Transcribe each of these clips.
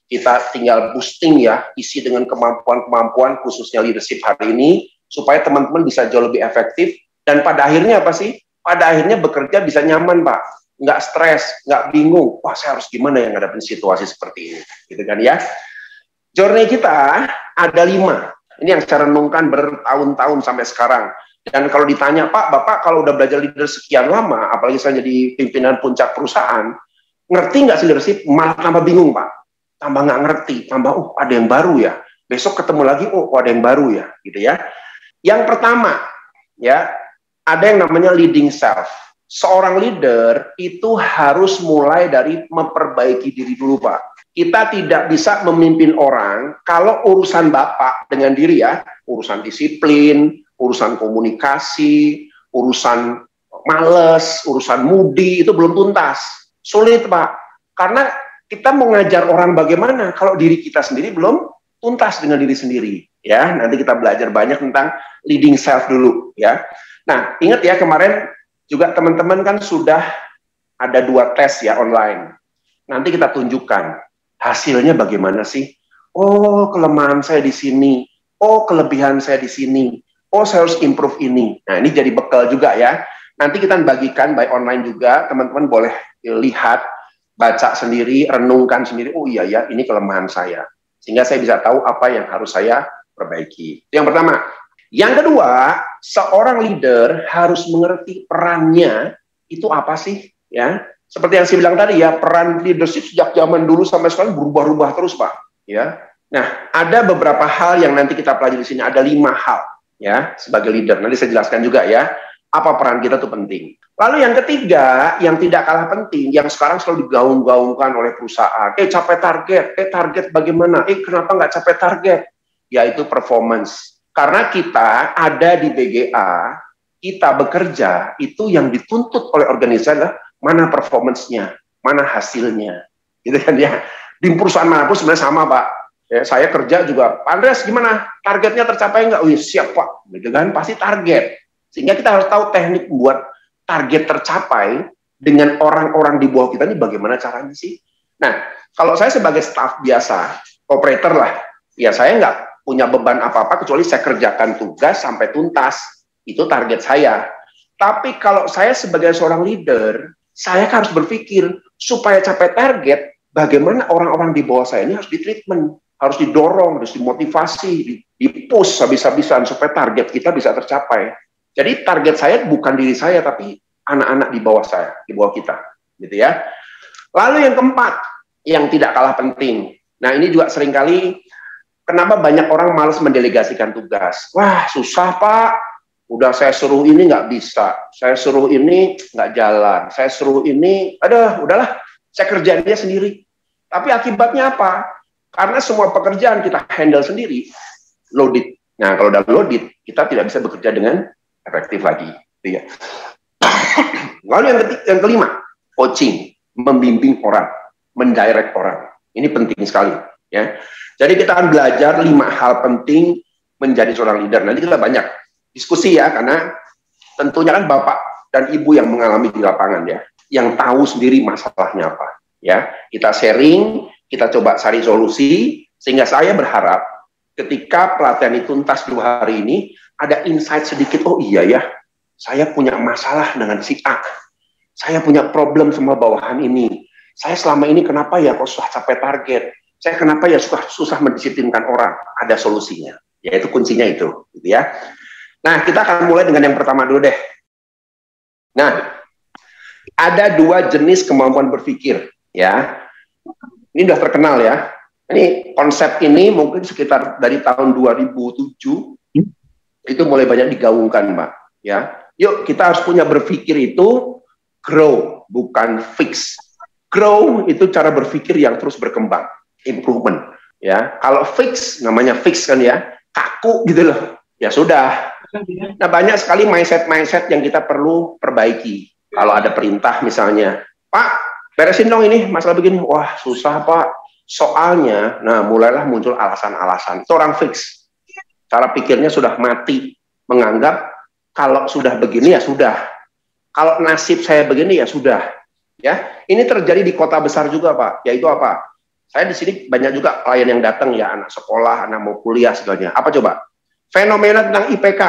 kita tinggal boosting ya, isi dengan kemampuan-kemampuan khususnya leadership hari ini, supaya teman-teman bisa jauh lebih efektif, dan pada akhirnya apa sih? Pada akhirnya bekerja bisa nyaman, Pak. Nggak stres, nggak bingung, wah saya harus gimana yang ngadepin situasi seperti ini, gitu kan ya. Journey kita ada 5, ini yang saya renungkan bertahun-tahun sampai sekarang. Dan kalau ditanya, Pak, Bapak kalau udah belajar leader sekian lama, apalagi saya jadi pimpinan puncak perusahaan, ngerti nggak sih leadership? Malah tambah bingung, Pak. Tambah nggak ngerti, tambah, ada yang baru ya. Besok ketemu lagi, ada yang baru ya, gitu ya. Yang pertama, ya, ada yang namanya leading self. Seorang leader itu harus mulai dari memperbaiki diri dulu, Pak. Kita tidak bisa memimpin orang kalau urusan Bapak dengan diri ya, urusan disiplin, urusan komunikasi, urusan males, urusan mudi, itu belum tuntas. Sulit, Pak. Karena kita mau ngajar orang bagaimana kalau diri kita sendiri belum tuntas dengan diri sendiri. Ya, nanti kita belajar banyak tentang leading self dulu. Ya. Nah, ingat ya kemarin juga teman-teman kan sudah ada 2 tes ya online. Nanti kita tunjukkan hasilnya bagaimana sih. Oh, kelemahan saya di sini. Oh, kelebihan saya di sini. Oh, saya harus improve ini. Nah, ini jadi bekal juga ya. Nanti kita bagikan by online juga. Teman-teman boleh lihat, baca sendiri, renungkan sendiri. Oh iya ya, ini kelemahan saya. Sehingga saya bisa tahu apa yang harus saya perbaiki. Itu yang pertama. Yang kedua, seorang leader harus mengerti perannya itu apa sih, ya. Seperti yang saya bilang tadi ya, peran leadership sejak zaman dulu sampai sekarang berubah-ubah terus, Pak, ya. Nah, ada beberapa hal yang nanti kita pelajari di sini, ada 5 hal ya sebagai leader. Nanti saya jelaskan juga ya, apa peran kita itu penting. Lalu yang ketiga, yang tidak kalah penting, yang sekarang selalu digaung-gaungkan oleh perusahaan, capai target, target bagaimana, kenapa nggak capai target, yaitu performance. Karena kita ada di BGA, kita bekerja, itu yang dituntut oleh organisasi adalah mana performance-nya, mana hasilnya. Gitu kan ya. Di perusahaan manapun sebenarnya sama, Pak. Ya, saya kerja juga, Pak Andreas gimana? Targetnya tercapai nggak? Wih, siap, Pak. Gitu kan, pasti target. Sehingga kita harus tahu teknik buat target tercapai dengan orang-orang di bawah kita ini bagaimana caranya sih. Nah, kalau saya sebagai staff biasa, operator lah, ya saya nggak punya beban apa-apa kecuali saya kerjakan tugas sampai tuntas. Itu target saya. Tapi kalau saya sebagai seorang leader, saya harus berpikir supaya capai target, bagaimana orang-orang di bawah saya ini harus ditreatment, harus didorong, harus dimotivasi, di-push habis-habisan supaya target kita bisa tercapai. Jadi target saya bukan diri saya, tapi anak-anak di bawah saya, di bawah kita, gitu ya. Lalu yang keempat, yang tidak kalah penting. Nah, ini juga seringkali, kenapa banyak orang malas mendelegasikan tugas? Wah, susah, Pak. Udah saya suruh ini nggak bisa, saya suruh ini nggak jalan, saya suruh ini, aduh, udahlah, saya kerjain dia sendiri. Tapi akibatnya apa? Karena semua pekerjaan kita handle sendiri, loaded. Nah, kalau udah loaded, kita tidak bisa bekerja dengan efektif lagi. Gitu ya. Lalu yang kelima, coaching, membimbing orang, mendirect orang. Ini penting sekali. Ya. Jadi kita akan belajar 5 hal penting menjadi seorang leader. Nanti kita banyak diskusi ya, karena tentunya kan Bapak dan Ibu yang mengalami di lapangan ya, yang tahu sendiri masalahnya apa. Ya, kita sharing, kita coba cari solusi, sehingga saya berharap ketika pelatihan itu tuntas 2 hari ini, ada insight sedikit, oh iya ya, saya punya masalah dengan si A, saya punya problem sama bawahan ini, saya selama ini kenapa ya kok susah capai target, saya kenapa ya susah mendisiplinkan orang, ada solusinya, yaitu kuncinya itu, gitu ya. Nah, kita akan mulai dengan yang pertama dulu deh. Nah, ada 2 jenis kemampuan berpikir, ya. Ini sudah terkenal ya. Ini konsep ini mungkin sekitar dari tahun 2007 itu mulai banyak digaungkan, Mbak. Ya, yuk kita harus punya berpikir itu grow, bukan fix. Grow itu cara berpikir yang terus berkembang, improvement. Ya, kalau fix namanya fix kan ya, kaku gitu loh. Ya sudah. Nah, banyak sekali mindset yang kita perlu perbaiki. Kalau ada perintah misalnya, Pak, beresin dong ini masalah begini. Wah, susah, Pak. Soalnya, nah mulailah muncul alasan-alasan. Itu orang fix. Cara pikirnya sudah mati, menganggap kalau sudah begini ya sudah. Kalau nasib saya begini ya sudah. Ya, ini terjadi di kota besar juga, Pak. Yaitu apa? Saya di sini banyak juga klien yang datang ya, anak sekolah, anak mau kuliah segalanya. Apa coba? Fenomena tentang IPK.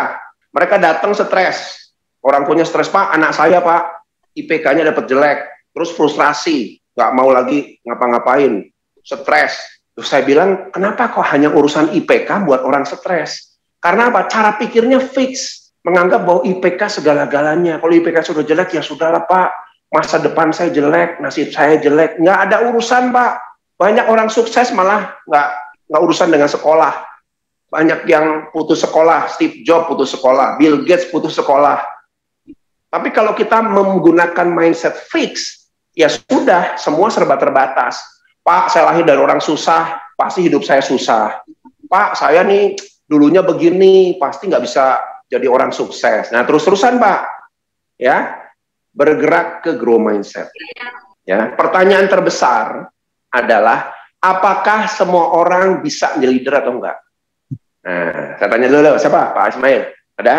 Mereka datang stres. Orang punya stres, Pak, anak saya Pak, IPK-nya dapat jelek. Terus frustrasi, nggak mau lagi ngapa-ngapain. Stres. Terus saya bilang, kenapa kok hanya urusan IPK buat orang stres? Karena apa? Cara pikirnya fix. Menganggap bahwa IPK segala-galanya. Kalau IPK sudah jelek, ya sudahlah Pak. Masa depan saya jelek, nasib saya jelek. Nggak ada urusan Pak. Banyak orang sukses malah nggak urusan dengan sekolah. Banyak yang putus sekolah. Steve Jobs putus sekolah. Bill Gates putus sekolah. Tapi kalau kita menggunakan mindset fix, ya sudah, semua serba terbatas. Pak, saya lahir dari orang susah, pasti hidup saya susah. Pak, saya nih dulunya begini, pasti nggak bisa jadi orang sukses. Nah, terus-terusan, Pak. Ya, bergerak ke grow mindset. Ya, pertanyaan terbesar adalah, apakah semua orang bisa menjadi leader atau enggak? Nah, saya tanya dulu, siapa? Pak Ismail? Ada?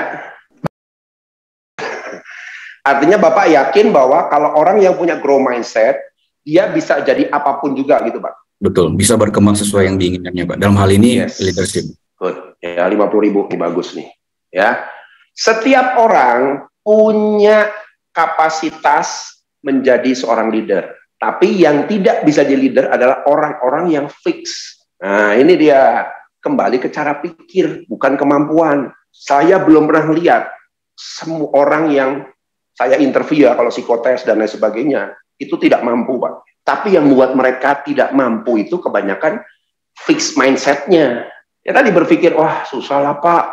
Artinya Bapak yakin bahwa kalau orang yang punya grow mindset, dia bisa jadi apapun juga gitu, Pak? Betul, bisa berkembang sesuai yang diinginkannya, Pak. Dalam hal ini, leadership. Good. Ya, 50.000, ini bagus nih. Ya, setiap orang punya kapasitas menjadi seorang leader. Tapi yang tidak bisa jadi leader adalah orang-orang yang fix. Nah, ini dia kembali ke cara pikir, bukan kemampuan. Saya belum pernah lihat semua orang yang saya interview ya, kalau psikotes dan lain sebagainya, itu tidak mampu, Pak. Tapi yang membuat mereka tidak mampu itu kebanyakan fix mindset-nya. Ya tadi berpikir, wah susah lah Pak,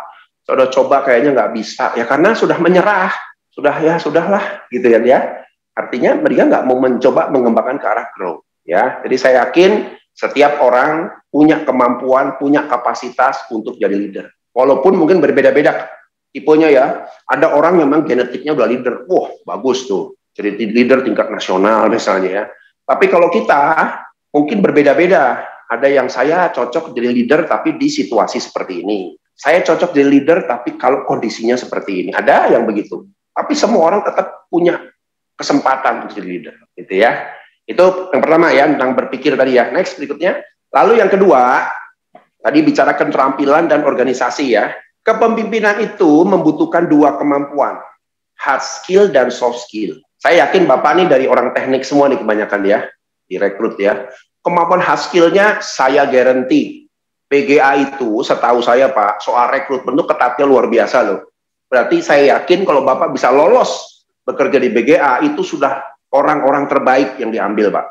sudah coba kayaknya nggak bisa. Ya karena sudah menyerah, sudahlah, gitu ya. Artinya mereka nggak mau mencoba mengembangkan ke arah grow. Ya, jadi saya yakin setiap orang punya kemampuan, punya kapasitas untuk jadi leader. Walaupun mungkin berbeda-beda tipenya ya. Ada orang yang memang genetiknya udah leader, wah bagus tuh, jadi leader tingkat nasional misalnya ya. Tapi kalau kita mungkin berbeda-beda. Ada yang saya cocok jadi leader tapi di situasi seperti ini. Saya cocok jadi leader tapi kalau kondisinya seperti ini. Ada yang begitu. Tapi semua orang tetap punya kesempatan untuk jadi leader, gitu ya. Itu yang pertama ya, tentang berpikir tadi ya. Next, berikutnya. Lalu yang kedua, tadi bicara keterampilan dan organisasi ya. Kepemimpinan itu membutuhkan dua kemampuan, hard skill dan soft skill. Saya yakin Bapak ini dari orang teknik semua nih kebanyakan ya, direkrut ya. Kemampuan hard skill-nya saya guarantee. PGA itu setahu saya Pak, soal rekrutmen itu ketatnya luar biasa loh. Berarti saya yakin kalau Bapak bisa lolos bekerja di BGA, itu sudah orang-orang terbaik yang diambil Pak.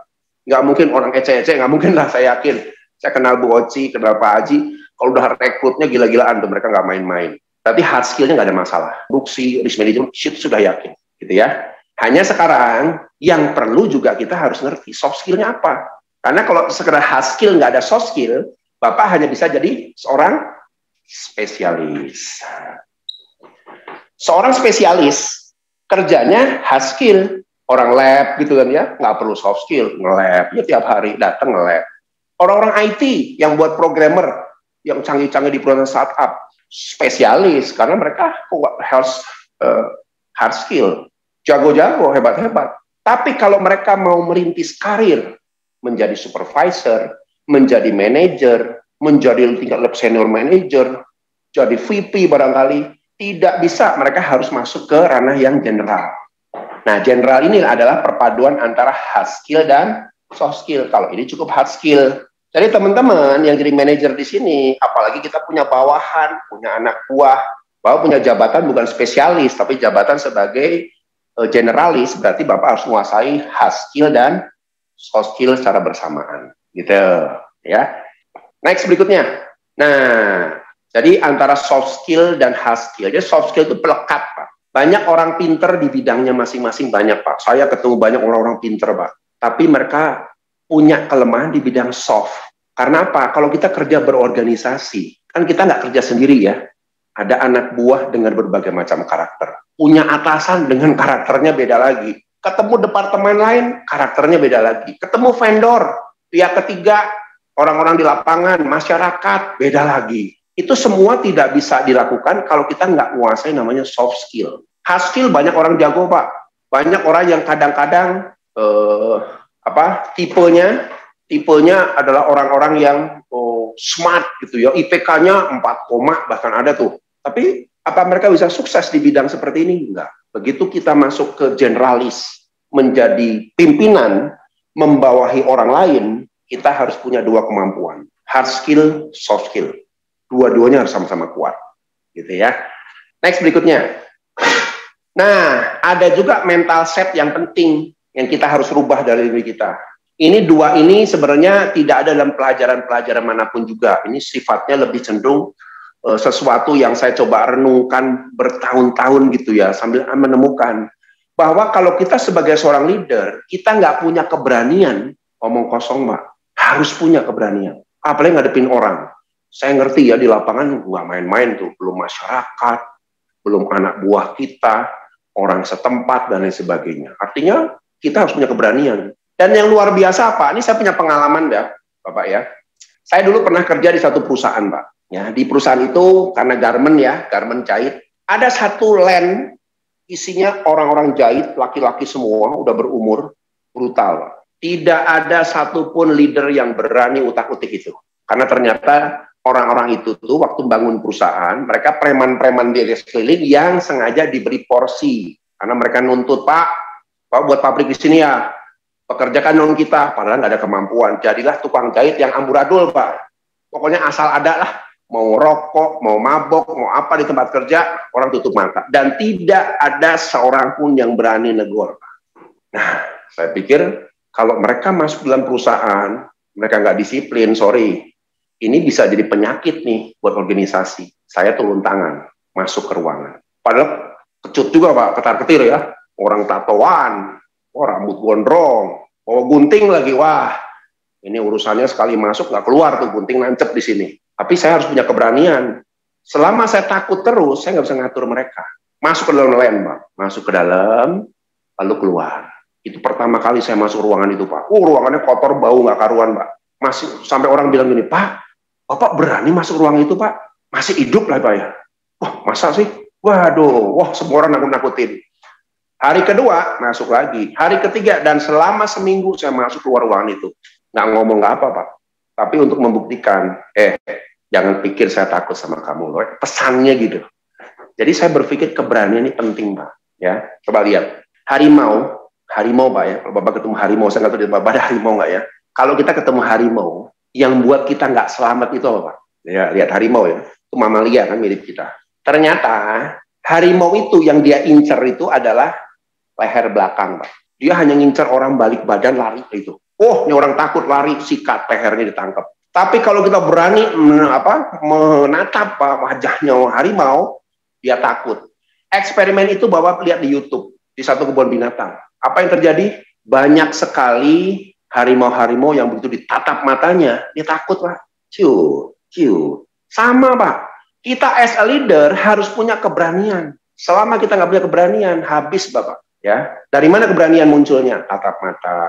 Nggak mungkin orang ece-ece, nggak mungkin lah, saya yakin. Saya kenal Bu Oci, kenal Pak Haji, kalau udah rekrutnya gila-gilaan tuh, mereka nggak main-main. Berarti hard skill-nya nggak ada masalah. Produksi, risk management, shit sudah yakin. Gitu ya. Hanya sekarang, yang perlu juga kita harus ngerti, soft skill-nya apa. Karena kalau sekedar hard skill nggak ada soft skill, Bapak hanya bisa jadi seorang spesialis. Seorang spesialis, kerjanya hard skill. Orang lab gitu kan ya, nggak perlu soft skill, nge-lab, ya tiap hari datang nge-lab. Orang-orang IT yang buat programmer, yang canggih-canggih di perusahaan startup, spesialis, karena mereka hard skill, jago-jago, hebat-hebat. Tapi kalau mereka mau merintis karir, menjadi supervisor, menjadi manajer, menjadi tingkat senior manager, jadi VP barangkali, tidak bisa, mereka harus masuk ke ranah yang general. Nah, general ini adalah perpaduan antara hard skill dan soft skill. Kalau ini cukup hard skill. Jadi teman-teman yang jadi manajer di sini, apalagi kita punya bawahan, punya anak buah, bahwa punya jabatan bukan spesialis, tapi jabatan sebagai generalis, berarti Bapak harus menguasai hard skill dan soft skill secara bersamaan, gitu ya. Next berikutnya. Nah, jadi antara soft skill dan hard skill. Jadi soft skill itu pelekat, Pak. Banyak orang pinter di bidangnya masing-masing, banyak, Pak. Saya ketemu banyak orang-orang pinter, Pak. Tapi mereka punya kelemahan di bidang soft. Karena apa? Kalau kita kerja berorganisasi, kan kita nggak kerja sendiri ya. Ada anak buah dengan berbagai macam karakter. Punya atasan dengan karakternya beda lagi. Ketemu departemen lain, karakternya beda lagi. Ketemu vendor, pihak ketiga, orang-orang di lapangan, masyarakat, beda lagi. Itu semua tidak bisa dilakukan kalau kita nggak menguasai namanya soft skill. Hard skill banyak orang jago, Pak. Banyak orang yang kadang-kadang tipenya tipenya adalah orang-orang yang smart gitu ya, IPK-nya 4, bahkan ada tuh. Tapi apa mereka bisa sukses di bidang seperti ini? Enggak. Begitu kita masuk ke generalis, menjadi pimpinan, membawahi orang lain, kita harus punya dua kemampuan, hard skill, soft skill. Dua-duanya harus sama-sama kuat, gitu ya. Next berikutnya. Nah, ada juga mental set yang penting yang kita harus rubah dari diri kita. Ini dua ini sebenarnya tidak ada dalam pelajaran-pelajaran manapun juga. Ini sifatnya lebih cenderung sesuatu yang saya coba renungkan bertahun-tahun gitu ya, sambil menemukan bahwa kalau kita sebagai seorang leader, kita nggak punya keberanian, ngomong kosong Mbak, harus punya keberanian. Apalagi ngadepin orang. Saya ngerti ya di lapangan nggak main-main tuh, belum masyarakat, belum anak buah kita, orang setempat, dan lain sebagainya. Artinya, kita harus punya keberanian. Dan yang luar biasa apa? Ini saya punya pengalaman ya, Bapak ya. Saya dulu pernah kerja di satu perusahaan, Pak. Ya, di perusahaan itu, karena garment ya, garment jahit, ada satu land, isinya orang-orang jahit, laki-laki semua, udah berumur, brutal, Pak. Tidak ada satupun leader yang berani utak-utik itu. Karena ternyata orang-orang itu tuh waktu bangun perusahaan, mereka preman-preman di sekeliling yang sengaja diberi porsi. Karena mereka nuntut, Pak buat pabrik di sini ya, pekerjakan non kita, padahal nggak ada kemampuan. Jadilah tukang jahit yang amburadul, Pak. Pokoknya asal ada lah, mau rokok, mau mabok, mau apa di tempat kerja, orang tutup mata. Dan tidak ada seorang pun yang berani negor, Pak. Nah, saya pikir kalau mereka masuk dalam perusahaan, mereka nggak disiplin, sorry. Ini bisa jadi penyakit nih buat organisasi. Saya turun tangan, masuk ke ruangan. Padahal kecut juga Pak, ketar-ketir ya. Orang tatoan, rambut gondrong, bawa gunting lagi. Wah, ini urusannya sekali masuk nggak keluar tuh, gunting nancep di sini. Tapi saya harus punya keberanian. Selama saya takut terus, saya nggak bisa ngatur mereka. Masuk ke dalam land, Pak. Masuk ke dalam, lalu keluar. Itu pertama kali saya masuk ruangan itu, Pak. Ruangannya kotor, bau nggak karuan, Pak. Masih sampai orang bilang gini, Pak, Bapak berani masuk ruang itu, Pak? Masih hidup lah, Pak ya? Wah, masa sih? Waduh, wah semua orang nakut-nakutin. Hari kedua, masuk lagi. Hari ketiga, dan selama seminggu saya masuk keluar ruangan itu. Nggak ngomong nggak apa, Pak. Tapi untuk membuktikan, jangan pikir saya takut sama kamu, loh. Pesannya gitu. Jadi saya berpikir keberanian ini penting, Pak. Ya, coba lihat. Harimau, Pak ya. Kalau Bapak ketemu harimau, saya nggak tahu di Bapak ada harimau nggak ya. Kalau kita ketemu harimau, yang buat kita nggak selamat itu apa, Pak? Ya, lihat harimau ya, itu mamalia kan mirip kita. Ternyata harimau itu yang dia incer itu adalah leher belakang, Pak. Dia hanya ngincer orang balik badan lari itu. Oh, ini orang takut lari, sikat lehernya ditangkap. Tapi kalau kita berani menatap wajahnya harimau, dia takut. Eksperimen itu Bapak lihat di YouTube di satu kebun binatang. Apa yang terjadi? Banyak sekali harimau-harimau yang begitu ditatap matanya, dia takut, Pak. Ciu. Sama, Pak. Kita as a leader harus punya keberanian. Selama kita nggak punya keberanian, habis, Bapak. Ya, dari mana keberanian munculnya? Tatap mata.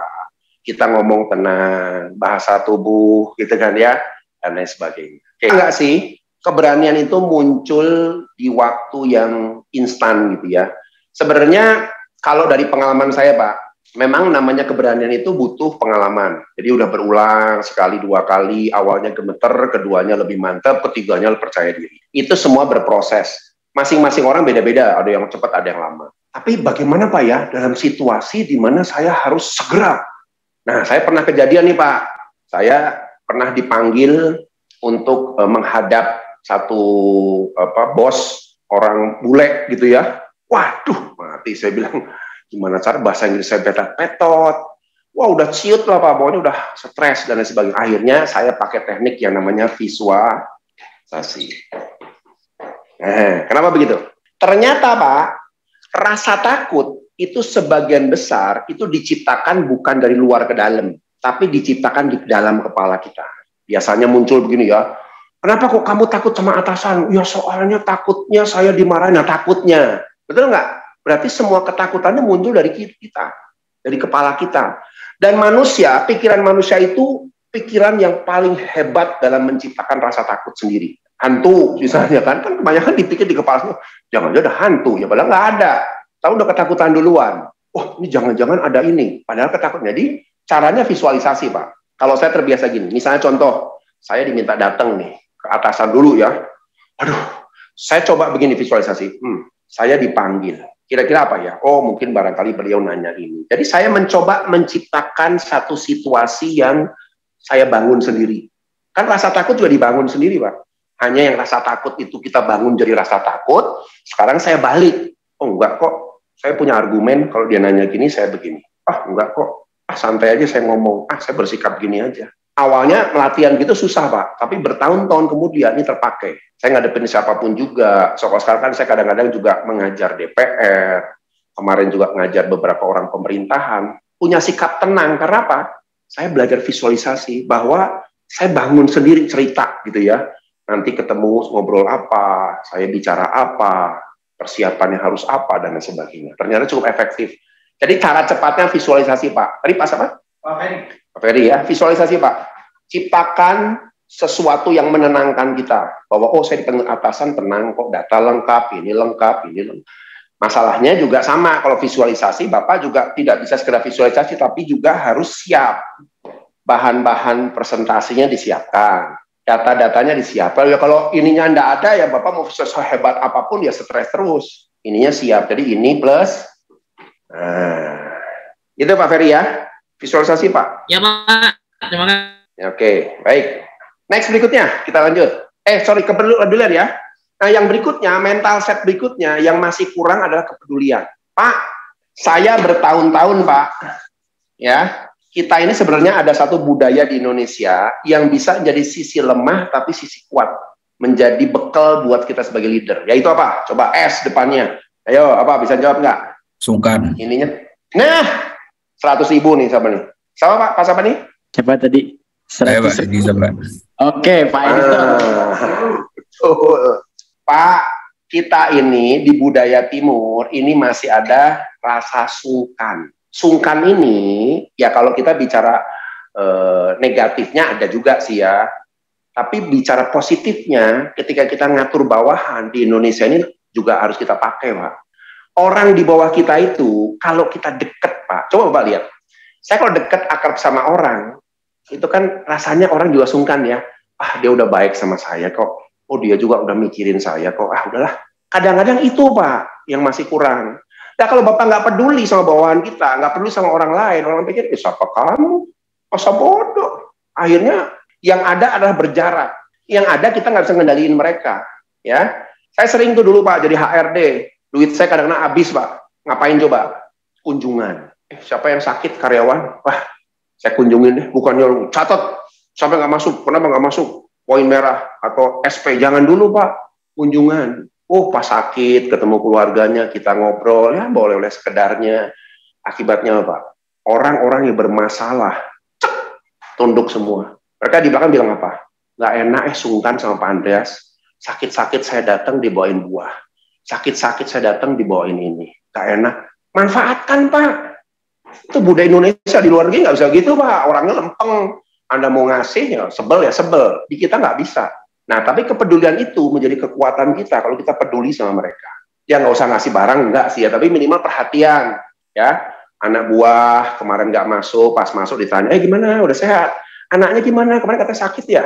Kita ngomong tenang, bahasa tubuh, gitu kan ya, dan lain sebagainya. Enggak sih, keberanian itu muncul di waktu yang instan, gitu ya. Sebenarnya, kalau dari pengalaman saya, Pak, memang namanya keberanian itu butuh pengalaman. Jadi udah berulang sekali, dua kali, awalnya gemeter, keduanya lebih mantap, ketiganya percaya diri. Itu semua berproses. Masing-masing orang beda-beda, ada yang cepat, ada yang lama. Tapi bagaimana Pak ya, dalam situasi di mana saya harus segera. Nah, saya pernah kejadian nih Pak. Saya pernah dipanggil untuk menghadap satu bos orang bule gitu ya. Waduh, mati saya bilang. Gimana cara bahasa Inggris saya petot. Wah, udah ciut lah Pak, pokoknya udah stres dan lain sebagainya. Akhirnya saya pakai teknik yang namanya visualisasi. Kenapa begitu? Ternyata Pak, rasa takut itu sebagian besar itu diciptakan bukan dari luar ke dalam, tapi diciptakan di dalam kepala kita. Biasanya muncul begini ya, kenapa kok kamu takut sama atasan? Ya soalnya takutnya saya dimarahin. Nah, takutnya. Betul nggak? Berarti semua ketakutannya muncul dari kita, dari kepala kita. Dan manusia, pikiran manusia itu pikiran yang paling hebat dalam menciptakan rasa takut sendiri. Hantu misalnya kan kebanyakan dipikir di kepala, jangan-jangan ada hantu, ya padahal nggak ada. Tahu udah ketakutan duluan. Oh, ini jangan-jangan ada ini, padahal ketakutan. Jadi caranya visualisasi, Pak. Kalau saya terbiasa gini, misalnya contoh, saya diminta datang nih ke atasan dulu ya. Aduh, saya coba begini visualisasi. Saya dipanggil. Kira-kira apa ya? Oh, mungkin barangkali beliau nanya ini. Jadi saya mencoba menciptakan satu situasi yang saya bangun sendiri. Kan rasa takut juga dibangun sendiri, Pak. Hanya yang rasa takut itu kita bangun jadi rasa takut. Sekarang saya balik. Oh, enggak kok. Saya punya argumen kalau dia nanya gini, saya begini. Ah, enggak kok. Ah, santai aja saya ngomong. Ah, saya bersikap gini aja. Awalnya latihan gitu susah, Pak. Tapi bertahun-tahun kemudian ini terpakai. Saya ngadepin siapapun juga. Soal sekarang kan saya kadang-kadang juga mengajar DPR. Kemarin juga mengajar beberapa orang pemerintahan. Punya sikap tenang. Karena apa? Saya belajar visualisasi bahwa saya bangun sendiri cerita gitu ya. Nanti ketemu ngobrol apa, saya bicara apa, persiapannya harus apa, dan lain sebagainya. Ternyata cukup efektif. Jadi cara cepatnya visualisasi, Pak. Tadi Pak siapa? Pak Ferry. Pak Ferry ya, visualisasi Pak. Ciptakan sesuatu yang menenangkan kita. Bahwa, oh saya dipanggil atasan, tenang kok, data lengkap, ini lengkap, ini lengkap. Masalahnya juga sama, kalau visualisasi, Bapak juga tidak bisa sekedar visualisasi, tapi juga harus siap. Bahan-bahan presentasinya disiapkan. Data-datanya disiapkan. Ya kalau ininya enggak ada, ya Bapak mau sehebat apapun, ya stres terus. Ininya siap. Jadi ini plus. Nah, itu Pak Ferry ya. Visualisasi Pak. Ya Pak. Terima kasih. Oke, baik. Next berikutnya, kita lanjut. Kepedulian ya. Nah, yang berikutnya, mental set berikutnya, yang masih kurang adalah kepedulian. Pak, saya bertahun-tahun Pak, ya, kita ini sebenarnya ada satu budaya di Indonesia yang bisa jadi sisi lemah tapi sisi kuat. Menjadi bekal buat kita sebagai leader. Yaitu apa? Coba S depannya. Ayo, apa? Bisa jawab nggak? Sungkan. Ininya. Nah, 100.000 nih, siapa nih? Sama Pak? Pak siapa nih? Siapa tadi? 100.000. Oke, Pak Editor. Betul. Pak, kita ini di budaya timur ini masih ada rasa sungkan. Sungkan ini, ya kalau kita bicara negatifnya ada juga sih ya. Tapi bicara positifnya, ketika kita ngatur bawahan di Indonesia ini juga harus kita pakai, Pak. Orang di bawah kita itu, kalau kita deket, Pak, coba Bapak lihat. Saya kalau deket akrab sama orang, itu kan rasanya orang juga sungkan ya. Ah, dia udah baik sama saya kok. Oh, dia juga udah mikirin saya kok. Ah, udahlah. Kadang-kadang itu, Pak, yang masih kurang. Nah, kalau Bapak nggak peduli sama bawahan kita, nggak peduli sama orang lain, orang pikir, siapa kamu? Masa bodoh. Akhirnya, yang ada adalah berjarak. Yang ada kita nggak bisa ngendaliin mereka. Ya, saya sering tuh dulu Pak jadi HRD. Duit saya kadang-kadang habis Pak. Ngapain coba? Kunjungan. Siapa yang sakit karyawan? Wah, saya kunjungin deh. Bukannya catat sampai nggak masuk. Kenapa nggak masuk? Poin merah atau SP. Jangan dulu Pak. Kunjungan. Oh, pas sakit ketemu keluarganya kita ngobrol ya boleh-boleh sekedarnya. Akibatnya Pak, orang-orang yang bermasalah tunduk semua. Mereka di belakang bilang apa? Nggak enak sungkan sama Pak Andreas. Sakit-sakit saya datang dibawain buah. Sakit-sakit saya datang dibawain ini. Nggak enak. Manfaatkan Pak. Itu budaya Indonesia. Di luar negeri nggak bisa gitu Pak. Orangnya lempeng. Anda mau ngasih ya sebel ya sebel. Di kita nggak bisa. Nah tapi kepedulian itu menjadi kekuatan kita kalau kita peduli sama mereka. Ya nggak usah ngasih barang nggak sih ya. Tapi minimal perhatian. Ya. Anak buah kemarin nggak masuk. Pas masuk ditanya, gimana? Udah sehat? Anaknya gimana? Kemarin katanya sakit ya?